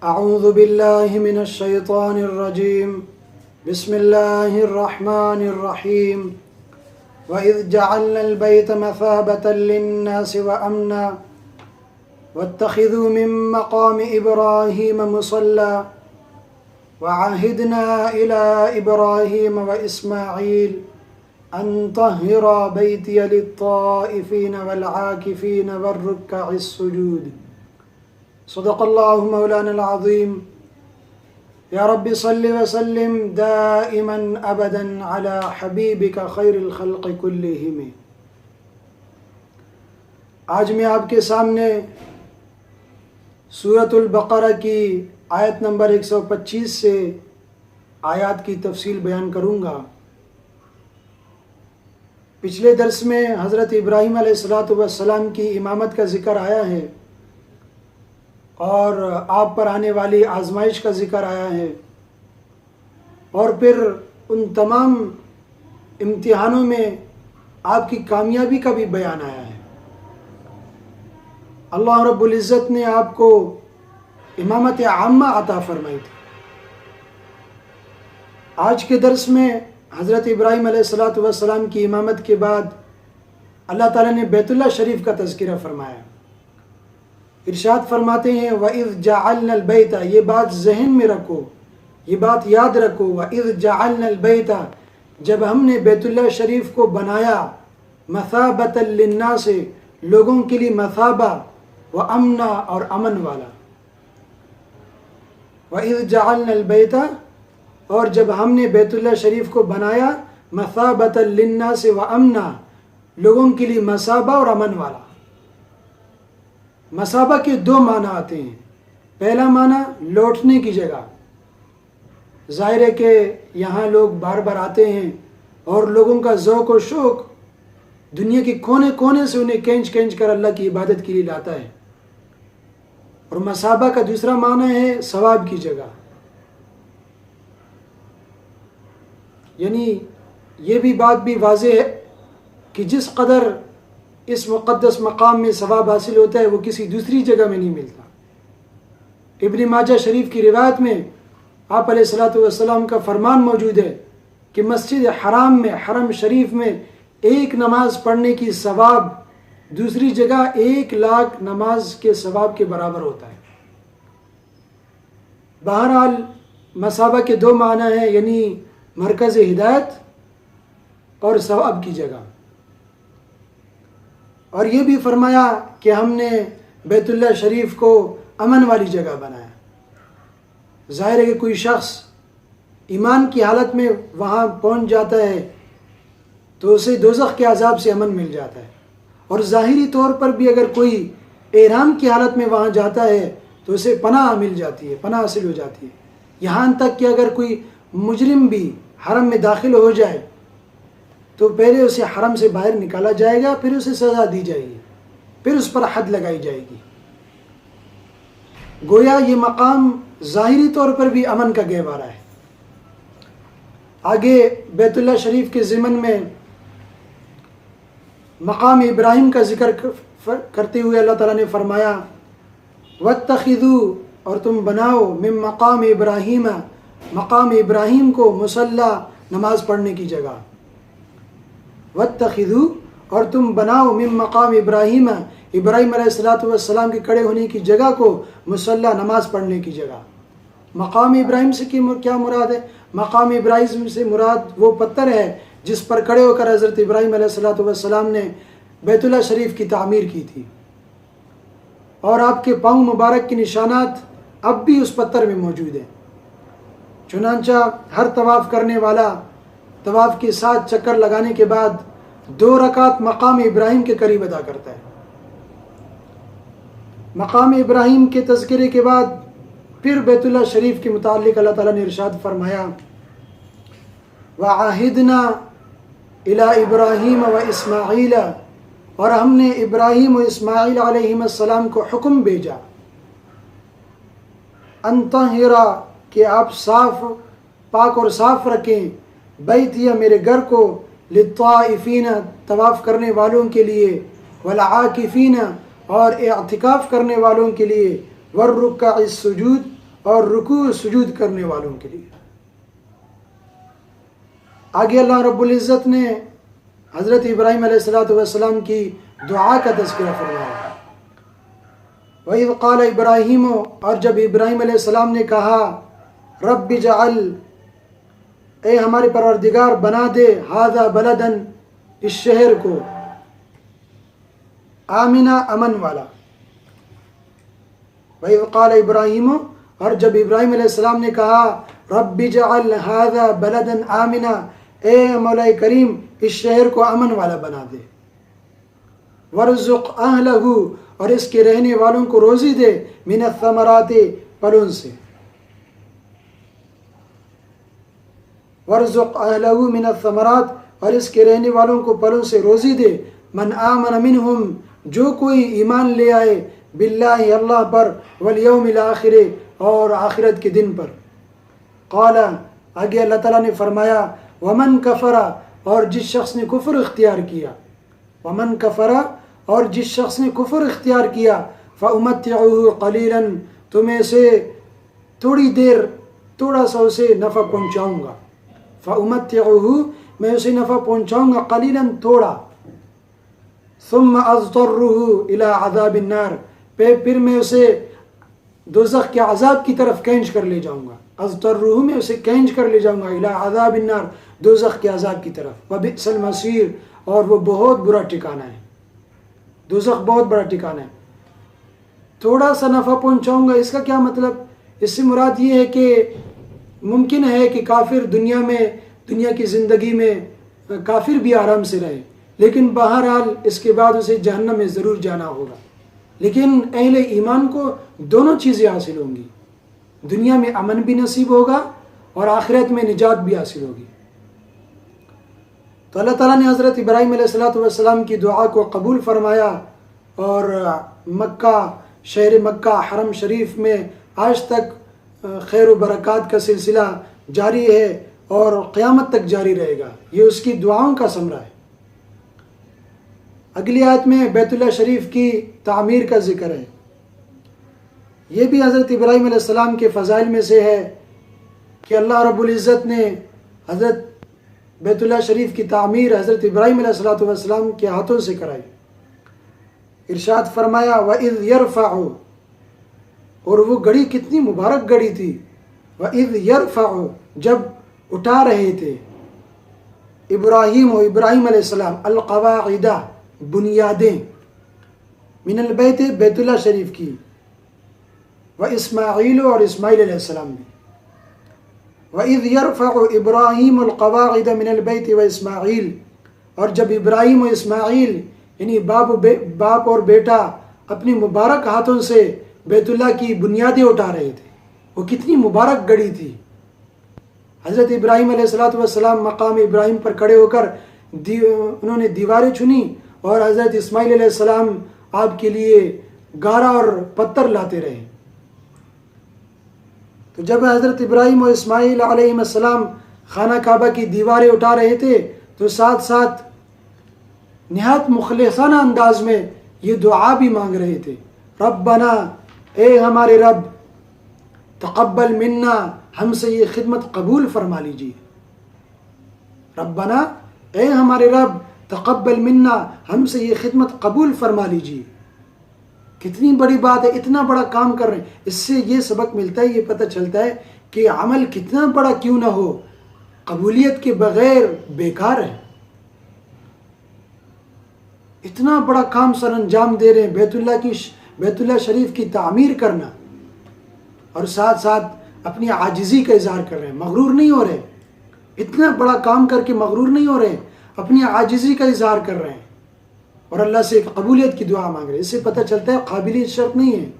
اعوذ باللہ من الشیطان الرجیم بسم اللہ الرحمن الرحیم وَإِذْ جَعَلْنَا الْبَيْتَ مَثَابَةً لِلنَّاسِ وَأَمْنًا وَاتَّخِذُوا مِن مَّقَامِ إِبْرَاهِيمَ مُصَلًّى وَعَهِدْنَا إِلَىٰ إِبْرَاهِيمَ وَإِسْمَاعِيلَ أَن طَهِّرَا بَيْتِيَ لِلطَّائِفِينَ وَالْعَاكِفِينَ وَالرُّكَّعِ السُّجُودِ صدق اللہ مولانا العظیم۔ یا رب صلی وسلم دائما ابدا علی حبیبک خیر الخلق کلہم۔ آج میں آپ کے سامنے سورۃ البقرہ کی آیت نمبر 125 سے آیات کی تفصیل بیان کروں گا۔ پچھلے درس میں حضرت ابراہیم علیہ السلام کی امامت کا ذکر آیا ہے اور آپ پر آنے والی آزمائش کا ذکر آیا ہے، اور پھر ان تمام امتحانوں میں آپ کی کامیابی کا بھی بیان آیا ہے۔ اللہ رب العزت نے آپ کو امامت عامہ عطا فرمائی تھی۔ آج کے درس میں حضرت ابراہیم علیہ السلام کی امامت کے بعد اللہ تعالیٰ نے بیت اللہ شریف کا تذکرہ فرمایا۔ ارشاد فرماتے ہیں وَإِذْ جَعَلْنَا الْبَيْتَ، یہ بات ذہن میں رکھو، یہ بات یاد رکھو، وَإِذْ جَعَلْنَا الْبَيْتَ، جب ہم نے بیت اللہ شریف کو بنایا، مَثَابَةً لِلنَّاسِ، لوگوں کے لیے مثابہ، وَأَمْنًا اور امن والا۔ وَإِذْ جَعَلْنَا الْبَيْتَ، اور جب ہم نے بیت اللہ شریف کو بنایا، مَثَابَةً لِلنَّاسِ وَأَمْنًا، لوگوں کے لیے مثابہ اور امن والا۔ مثابہ کے دو معنی آتے ہیں۔ پہلا معنی لوٹنے کی جگہ، ظاہر ہے کہ یہاں لوگ بار بار آتے ہیں اور لوگوں کا ذوق و شوق دنیا کے کونے کونے سے انہیں کھینچ کھینچ کر اللہ کی عبادت کے لیے لاتا ہے۔ اور مثابہ کا دوسرا معنی ہے ثواب کی جگہ، یعنی یہ بھی بات بھی واضح ہے کہ جس قدر اس مقدس مقام میں ثواب حاصل ہوتا ہے وہ کسی دوسری جگہ میں نہیں ملتا۔ ابن ماجہ شریف کی روایت میں آپ علیہ السلام کا فرمان موجود ہے کہ مسجد حرام میں، حرم شریف میں ایک نماز پڑھنے کی ثواب دوسری جگہ 1,00,000 نماز کے ثواب کے برابر ہوتا ہے۔ بہرحال مثابہ کے دو معنی ہیں، یعنی مرکز ہدایت اور ثواب کی جگہ۔ اور یہ بھی فرمایا کہ ہم نے بیت اللہ شریف کو امن والی جگہ بنایا۔ ظاہر ہے کہ کوئی شخص ایمان کی حالت میں وہاں پہنچ جاتا ہے تو اسے دوزخ کے عذاب سے امن مل جاتا ہے، اور ظاہری طور پر بھی اگر کوئی احرام کی حالت میں وہاں جاتا ہے تو اسے پناہ مل جاتی ہے، پناہ حاصل ہو جاتی ہے۔ یہاں تک کہ اگر کوئی مجرم بھی حرم میں داخل ہو جائے تو پہلے اسے حرم سے باہر نکالا جائے گا، پھر اسے سزا دی جائے گی، پھر اس پر حد لگائی جائے گی۔ گویا یہ مقام ظاہری طور پر بھی امن کا گہوارہ ہے۔ آگے بیت اللہ شریف کے ضمن میں مقام ابراہیم کا ذکر کرتے ہوئے اللہ تعالیٰ نے فرمایا وَاتَّخِذُوا، اور تم بناؤ، من مقام ابراہیم، مقام ابراہیم کو مصلی، نماز پڑھنے کی جگہ۔ وَاتَّخِذُوا، اور تم بناؤ، من مقام ابراہیم، ابراہیم علیہ السلام کے کھڑے ہونے کی جگہ کو مصلی، نماز پڑھنے کی جگہ۔ مقام ابراہیم سے کیا مراد ہے؟ مقام ابراہیم سے مراد وہ پتھر ہے جس پر کھڑے ہو کر حضرت ابراہیم علیہ السلام نے بیت اللہ شریف کی تعمیر کی تھی، اور آپ کے پاؤں مبارک کے نشانات اب بھی اس پتھر میں موجود ہیں۔ چنانچہ ہر طواف کرنے والا طواف کے ساتھ چکر لگانے کے بعد 2 رکعت مقام ابراہیم کے قریب ادا کرتا ہے۔ مقام ابراہیم کے تذکرے کے بعد پھر بیت اللہ شریف کے متعلق اللہ تعالیٰ نے ارشاد فرمایا وَعَهِدْنَا إِلَىٰ إِبْرَاهِيمَ وَإِسْمَاعِيلَ، اور ہم نے ابراہیم و اسماعیل علیہم السلام کو حکم بھیجا أَن طَهِّرَا، کہ آپ صاف، پاک اور صاف رکھیں، بیتیا، میرے گھر کو، للطائفین، طواف کرنے والوں کے لیے، والعاکفین، اور اعتکاف کرنے والوں کے لیے، والرکع السجود، اور رکوع سجود کرنے والوں کے لیے۔ آگے اللہ رب العزت نے حضرت ابراہیم علیہ السلام کی دعا کا تذکرہ فرمایا۔ وَإِذْ قَالَ ابراہیم، اور جب ابراہیم علیہ السلام نے کہا رب اجعل، اے ہمارے پروردگار بنا دے ھذا بلدن، اس شہر کو، آمنا امن والا۔ وَإِذْ قَالَ ابراہیم، اور جب ابراہیم علیہ السلام نے کہا رب اجعل ھذا بلدن آمنا، اے مولا کریم اس شہر کو امن والا بنا دے، وارزق اہلہ، اور اس کے رہنے والوں کو روزی دے، من الثمرات، پھلوں سے، وارزق اہلہ من الثمرات، اور اس کے رہنے والوں کو پھلوں سے روزی دے، من آمن منہم، جو کوئی ایمان لے آئے، باللہ اللہ پر، والیوم الآخر، اور آخرت کے دن پر۔ قال، آگے اللہ تعالیٰ نے فرمایا ومن کفر، اور جس شخص نے کفر اختیار کیا، ومن کفر، اور جس شخص نے کفر اختیار کیا، فأمتعه قلیلا، تو میں اسے تھوڑی دیر، تھوڑا سا اسے نفع پہنچاؤں گا، فأمتعه، میں اسے نفع پہنچاؤں گا، قلیلا، تھوڑا، ثم اضطره الى عذاب النار، پھر میں اسے دوزخ کے عذاب کی طرف کھینچ کر لے جاؤں گا، اضطرہ، میں اسے کھینچ کر لے جاؤں گا، الى عذاب النار، دوزخ کے عذاب کی طرف، وبئس المصیر، اور وہ بہت برا ٹھکانہ ہے، دوزخ بہت بڑا ٹھکانہ ہے۔ تھوڑا سا نفع پہنچاؤں گا، اس کا کیا مطلب؟ اس سے مراد یہ ہے کہ ممکن ہے کہ کافر دنیا کی زندگی میں کافر بھی آرام سے رہے، لیکن بہرحال اس کے بعد اسے جہنم میں ضرور جانا ہوگا۔ لیکن اہل ایمان کو دونوں چیزیں حاصل ہوں گی، دنیا میں امن بھی نصیب ہوگا اور آخرت میں نجات بھی حاصل ہوگی۔ تو اللہ تعالیٰ نے حضرت ابراہیم علیہ السلام کی دعا کو قبول فرمایا، اور مکہ، شہر مکہ حرم شریف میں آج تک خیر و برکات کا سلسلہ جاری ہے اور قیامت تک جاری رہے گا، یہ اس کی دعاؤں کا ثمرہ ہے۔ اگلی آیت میں بیت اللہ شریف کی تعمیر کا ذکر ہے۔ یہ بھی حضرت ابراہیم علیہ السلام کے فضائل میں سے ہے کہ اللہ رب العزت نے حضرت بیت اللہ شریف کی تعمیر حضرت ابراہیم علیہ السلام کے ہاتھوں سے کرائی۔ ارشاد فرمایا وَإِذْ يَرْفَعُ، اور وہ گھڑی کتنی مبارک گھڑی تھی، وَإِذْ يَرْفَعُ، جب اٹھا رہے تھے، ابراہیم علیہ السلام، القواعد، بنیادیں، من البیت، بیت اللہ شریف کی، واسماعیل، اور اسماعیل علیہ السلام نے، وَإِذْ يَرْفَعُ إِبْرَاهِيمُ الْقَوَاعِدَ مِنَ الْبَيْتِ وَإِسْمَاعِيل، اور جب ابراہیم و اسماعیل یعنی باپ اور بیٹا اپنی مبارک ہاتھوں سے بیت اللہ کی بنیادیں اٹھا رہے تھے، وہ کتنی مبارک گڑی تھی۔ حضرت ابراہیم علیہ السلام مقام ابراہیم پر کھڑے ہو کر انہوں نے دیواریں چنی، اور حضرت اسماعیل علیہ السلام آپ کے لیے گارا اور پتھر لاتے رہے۔ تو جب حضرت ابراہیم و اسماعیل علیہ السلام خانہ کعبہ کی دیواریں اٹھا رہے تھے، تو ساتھ ساتھ نہایت مخلصانہ انداز میں یہ دعا بھی مانگ رہے تھے، ربنا، اے ہمارے رب، تقبل منا، ہم سے یہ خدمت قبول فرما لیجیے، ربنا، اے ہمارے رب، تقبل منا، ہم سے یہ خدمت قبول فرما لیجیے۔ کتنی بڑی بات ہے، اتنا بڑا کام کر رہے ہیں۔ اس سے یہ سبق ملتا ہے، یہ پتہ چلتا ہے کہ عمل کتنا بڑا کیوں نہ ہو، قبولیت کے بغیر بیکار ہے۔ اتنا بڑا کام سر انجام دے رہے ہیں، بیت اللہ شریف کی تعمیر کرنا، اور ساتھ ساتھ اپنی عاجزی کا اظہار کر رہے ہیں، مغرور نہیں ہو رہے، اتنا بڑا کام کر کے مغرور نہیں ہو رہے، اپنی عاجزی کا اظہار کر رہے ہیں، اور اللہ سے قبولیت کی دعا مانگ رہے ہیں۔ اس سے پتہ چلتا ہے قابلیت شرط نہیں ہے،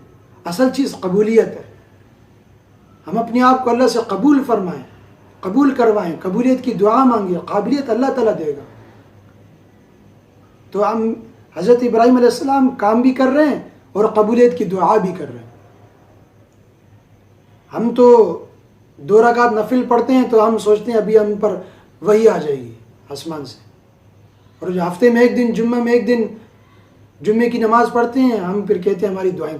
اصل چیز قبولیت ہے۔ ہم اپنے آپ کو اللہ سے قبول فرمائیں، قبول کروائیں، قبولیت کی دعا مانگیں، قابلیت اللہ تعالیٰ دے گا۔ تو ہم حضرت ابراہیم علیہ السلام کام بھی کر رہے ہیں اور قبولیت کی دعا بھی کر رہے ہیں۔ ہم تو 2 رکعت نفل پڑھتے ہیں تو ہم سوچتے ہیں ابھی ہم پر وحی آ جائے گی آسمان سے، اور ہفتے میں ایک دن، جمعہ میں ایک دن جمعے کی نماز پڑھتے ہیں، ہم پھر کہتے ہیں ہماری دعائیں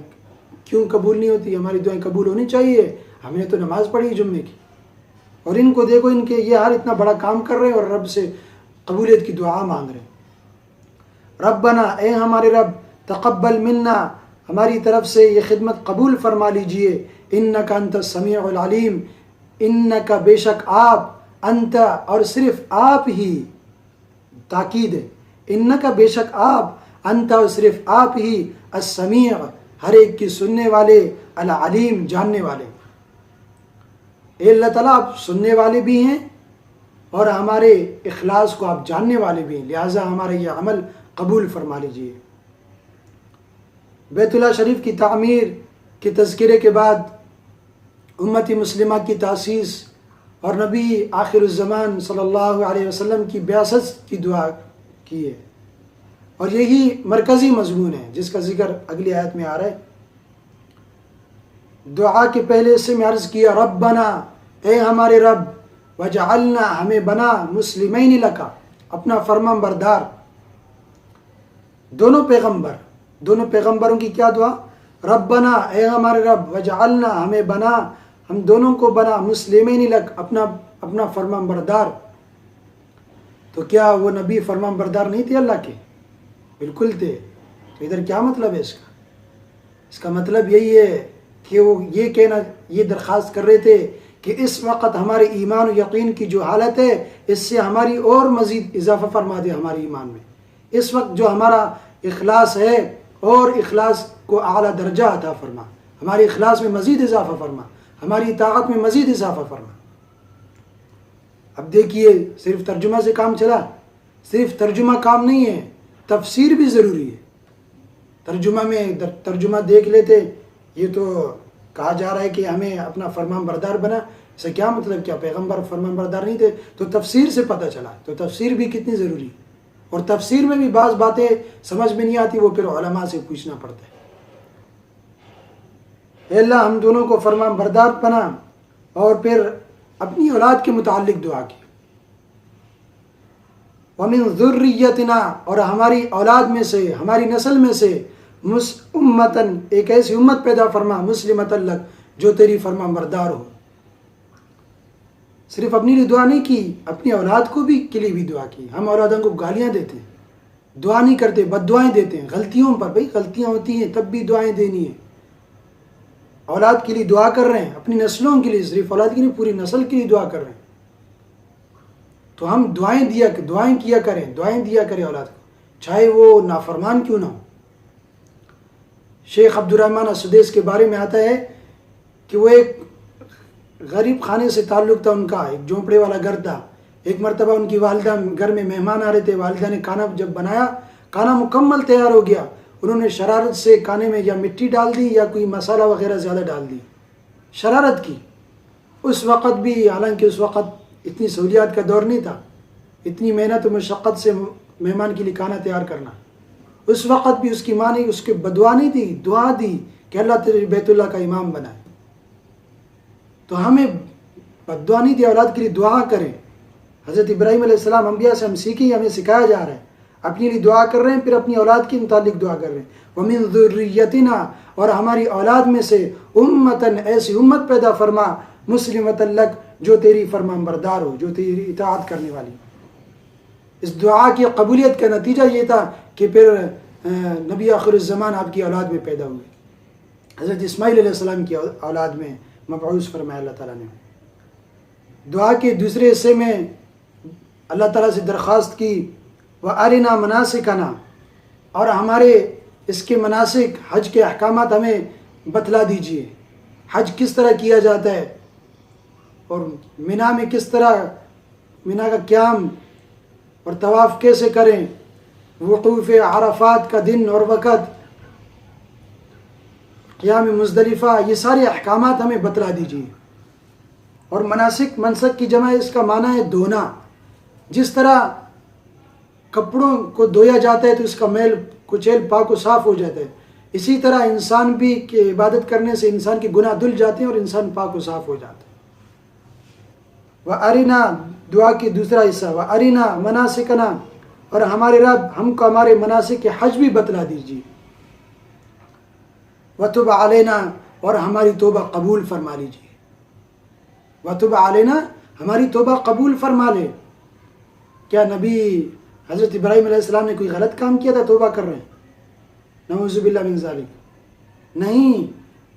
کیوں قبول نہیں ہوتی؟ ہماری دعائیں قبول ہونی چاہیے، ہم نے تو نماز پڑھی جمعے کی، اور ان کو دیکھو ان کے یہ ہر اتنا بڑا کام کر رہے ہیں اور رب سے قبولیت کی دعا مانگ رہے ہیں۔ ربنا، اے ہمارے رب، تقبل منا، ہماری طرف سے یہ خدمت قبول فرما لیجئے، انک انت السمیع العلیم، انک بے شک آپ، انت اور صرف آپ ہی، تاکید ہے، انک بے شک آپ، انت اور صرف آپ ہی، السمیع ہر ایک کی سننے والے، العلیم جاننے والے۔ اے اللہ تعالیٰ آپ سننے والے بھی ہیں اور ہمارے اخلاص کو آپ جاننے والے بھی ہیں، لہٰذا ہمارا یہ عمل قبول فرما لیجئے۔ بیت اللہ شریف کی تعمیر کے تذکرے کے بعد امت مسلمہ کی تاسیس اور نبی آخر الزمان صلی اللہ علیہ وسلم کی بعثت کی دعا کی ہے، اور یہی مرکزی مضمون ہے جس کا ذکر اگلی آیت میں آ رہا ہے۔ دعا کے پہلے سے میں عرض کیا، ربنا، اے ہمارے رب، وجعلنا، ہمیں بنا، مسلمین لکا، اپنا فرمان بردار۔ دونوں پیغمبروں کی کیا دعا؟ ربنا، اے ہمارے رب، وجعلنا، ہمیں بنا، ہم دونوں کو بنا، مسلمین لک، اپنا فرمان بردار۔ تو کیا وہ نبی فرمان بردار نہیں تھے اللہ کے؟ بالکل تھے۔ تو ادھر کیا مطلب ہے اس کا مطلب یہی ہے کہ وہ یہ درخواست کر رہے تھے کہ اس وقت ہمارے ایمان و یقین کی جو حالت ہے، اس سے ہماری اور مزید اضافہ فرما دے ہمارے ایمان میں۔ اس وقت جو ہمارا اخلاص ہے، اور اخلاص کو اعلیٰ درجہ عطا فرما، ہمارے اخلاص میں مزید اضافہ فرما، ہماری اطاعت میں مزید اضافہ فرما۔ اب دیکھیے، صرف ترجمہ سے کام چلا؟ صرف ترجمہ کام نہیں ہے، تفسیر بھی ضروری ہے۔ ترجمہ دیکھ لیتے، یہ تو کہا جا رہا ہے کہ ہمیں اپنا فرمان بردار بنا، اس سے کیا مطلب؟ کیا پیغمبر فرمان بردار نہیں تھے؟ تو تفسیر سے پتہ چلا، تو تفسیر بھی کتنی ضروری ہے، اور تفسیر میں بھی بعض باتیں سمجھ میں نہیں آتی، وہ پھر علماء سے پوچھنا پڑتا ہے۔ اے اللہ، ہم دونوں کو فرمان بردار بنا، اور پھر اپنی اولاد کے متعلق دعا کی، وَمِن ذُرِّيَّتِنَا، اور ہماری اولاد میں سے، ہماری نسل میں سے، امتاً، ایک ایسی امت پیدا فرما، مسلمۃ لک، جو تیری فرمان بردار ہو۔ صرف اپنی لیے دعا نہیں کی، اپنی اولاد کو بھی کے لیے بھی دعا کی۔ ہم اولادوں کو گالیاں دیتے ہیں، دعا نہیں کرتے، بد دعائیں دیتے ہیں غلطیوں پر۔ بھائی غلطیاں ہوتی ہیں، تب بھی دعائیں دینی ہیں۔ اولاد کے لیے دعا کر رہے ہیں، اپنی نسلوں کے لیے، صرف اولاد کے لیے، پوری نسل کے لیے دعا کر رہے ہیں۔ تو ہم دعائیں کیا کریں اولاد کو، چاہے وہ نافرمان کیوں نہ ہو۔ شیخ عبد الرحمن السدیس کے بارے میں آتا ہے کہ وہ ایک غریب خانے سے تعلق تھا، ان کا ایک جھونپڑے والا گھر تھا۔ ایک مرتبہ ان کی والدہ، گھر میں مہمان آ رہے تھے، والدہ نے کھانا جب بنایا، کھانا مکمل تیار ہو گیا، انہوں نے شرارت سے کھانے میں یا مٹی ڈال دی یا کوئی مسالہ وغیرہ زیادہ ڈال دی، شرارت کی۔ اس وقت بھی، حالانکہ اس وقت اتنی سہولیات کا دور نہیں تھا، اتنی محنت و مشقت سے مہمان کے لیے کھانا تیار کرنا، اس وقت بھی اس کی ماں نے اس کے بدعا نہیں دی، دعا دی کہ اللہ تیرے بیت اللہ کا امام بنائے۔ تو ہمیں بدعا نہیں دی، اولاد کے لیے دعا کریں۔ حضرت ابراہیم علیہ السلام انبیاء سے ہم سیکھیں، ہمیں سکھایا جا رہا ہے۔ اپنے لیے دعا کر رہے ہیں، پھر اپنی اولاد کے متعلق دعا کر رہے ہیں، وَمِن ذُرِّيَّتِنَا، اور ہماری اولاد میں سے، امتاً، ایسی امت پیدا فرما، مسلمۃ لک، جو تیری فرمان بردار ہو، جو تیری اطاعت کرنے والی۔ اس دعا کی قبولیت کا نتیجہ یہ تھا کہ پھر نبی آخر الزمان آپ کی اولاد میں پیدا ہوئے، حضرت اسماعیل علیہ السلام کی اولاد میں مبعوث فرمایا اللہ تعالیٰ نے۔ دعا کے دوسرے حصے میں اللہ تعالیٰ سے درخواست کی، وَأَرِنَا مَنَاسِكَنَا، اور ہمارے اس کے مناسک، حج کے احکامات ہمیں بتلا دیجئے، حج کس طرح کیا جاتا ہے، اور مینا میں کس طرح، مینا کا قیام اور طواف کیسے کریں، وقوف عرفات کا دن اور وقت، قیام مزدلفہ، یہ سارے احکامات ہمیں بتلا دیجئے۔ اور منسک کی جمع، اس کا معنی ہے دھونا۔ جس طرح کپڑوں کو دھویا جاتا ہے تو اس کا میل کچیل پاک و صاف ہو جاتا ہے، اسی طرح انسان بھی کہ عبادت کرنے سے انسان کے گناہ دھل جاتے ہیں اور انسان پاک و صاف ہو جاتا ہے۔ وَأَرِنَا، دعا کی دوسرا حصہ، وَأَرِنَا مَنَاسِكَنَا، اور ہمارے رب ہم کو ہمارے مناسک کے حج بھی بتلا دیجیے۔ وتب علینا، اور ہماری توبہ قبول فرما لیجیے. وتب علینا، ہماری توبہ قبول فرما لے. کیا نبی حضرت ابراہیم علیہ السلام نے کوئی غلط کام کیا تھا توبہ کر رہے ہیں؟ نعوذ باللہ من ذالک، نہیں،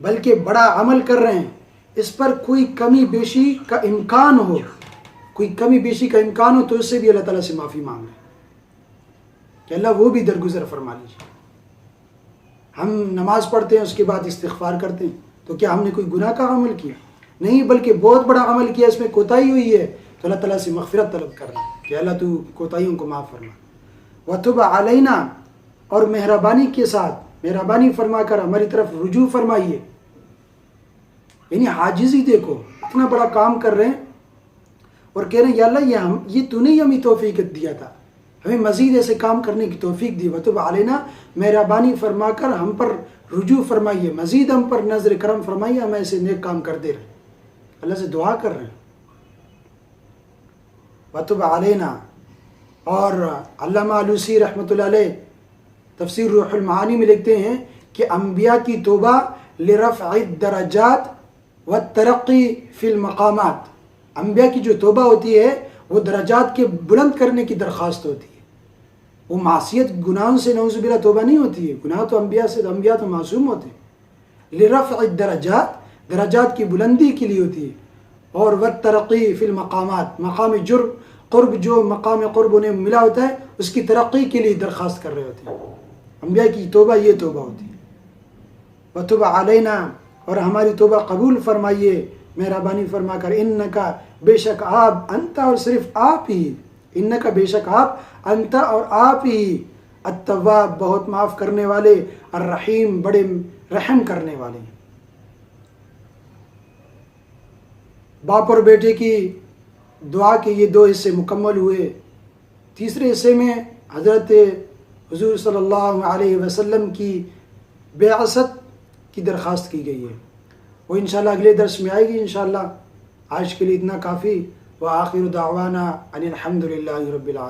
بلکہ بڑا عمل کر رہے ہیں. اس پر کوئی کمی بیشی کا امکان ہو، کوئی کمی بیشی کا امکان ہو تو اس سے بھی اللہ تعالیٰ سے معافی مانگ لیں کہ اللہ وہ بھی درگزر فرما لیجیے. ہم نماز پڑھتے ہیں، اس کے بعد استغفار کرتے ہیں، تو کیا ہم نے کوئی گناہ کا عمل کیا؟ نہیں، بلکہ بہت بڑا عمل کیا، اس میں کوتاہی ہوئی ہے، تو اللہ تعالیٰ سے مغفرت طلب کر رہے ہیں کہ اللہ تو کوتاہیوں کو معاف فرما. وتب علینا، اور مہربانی کے ساتھ مہربانی فرما کر ہماری طرف رجوع فرمائیے. یعنی عاجزی، دیکھو اتنا بڑا کام کر رہے ہیں اور کہہ رہے ہیں یا اللہ یہ تو نے ہمیں توفیق دیا تھا، ہمیں مزید ایسے کام کرنے کی توفیق دی. وتب علینا، مہربانی فرما کر ہم پر رجوع فرمائیے، مزید ہم پر نظر کرم فرمائیے، ہم ایسے نیک کام کرتے رہیں. اللہ سے دعا کر رہے ہیں. وتب علینا. اور علامہ آلوسی رحمۃ اللہ علیہ تفسیر روح المعانی میں لکھتے ہیں کہ انبیاء کی توبہ لرفع الدرجات والترقی فی المقامات. انبیاء کی جو توبہ ہوتی ہے وہ درجات کے بلند کرنے کی درخواست ہوتی ہے. وہ معصیت گناہوں سے نعوذ باللہ توبہ نہیں ہوتی ہے، گناہ تو انبیاء تو معصوم ہوتے ہیں. لرفع الدرجات، درجات کی بلندی کے لیے ہوتی ہے. اور والترقی فی المقامات، مقام جرم قرب، جو مقام قرب انہیں ملا ہوتا ہے اس کی ترقی کے لیے درخواست کر رہے ہوتے ہیں. انبیاء کی توبہ یہ توبہ ہوتی ہے. وتب علینا، اور ہماری توبہ قبول فرمائیے مہربانی فرما کر. انکا، بے شک آپ، انت اور صرف آپ ہی، انکا بے شک آپ، انت اور آپ ہی، التواب بہت معاف کرنے والے، الرحیم بڑے رحم کرنے والے. باپ اور بیٹے کی دعا کے یہ 2 حصے مکمل ہوئے. تیسرے حصے میں حضرت حضور صلی اللہ علیہ وسلم کی بعثت کی درخواست کی گئی ہے. وہ انشاءاللہ اگلے درس میں آئے گی انشاءاللہ. آج کے لیے اتنا کافی. وآخر دعوانا ان الحمد للہ رب العالمین.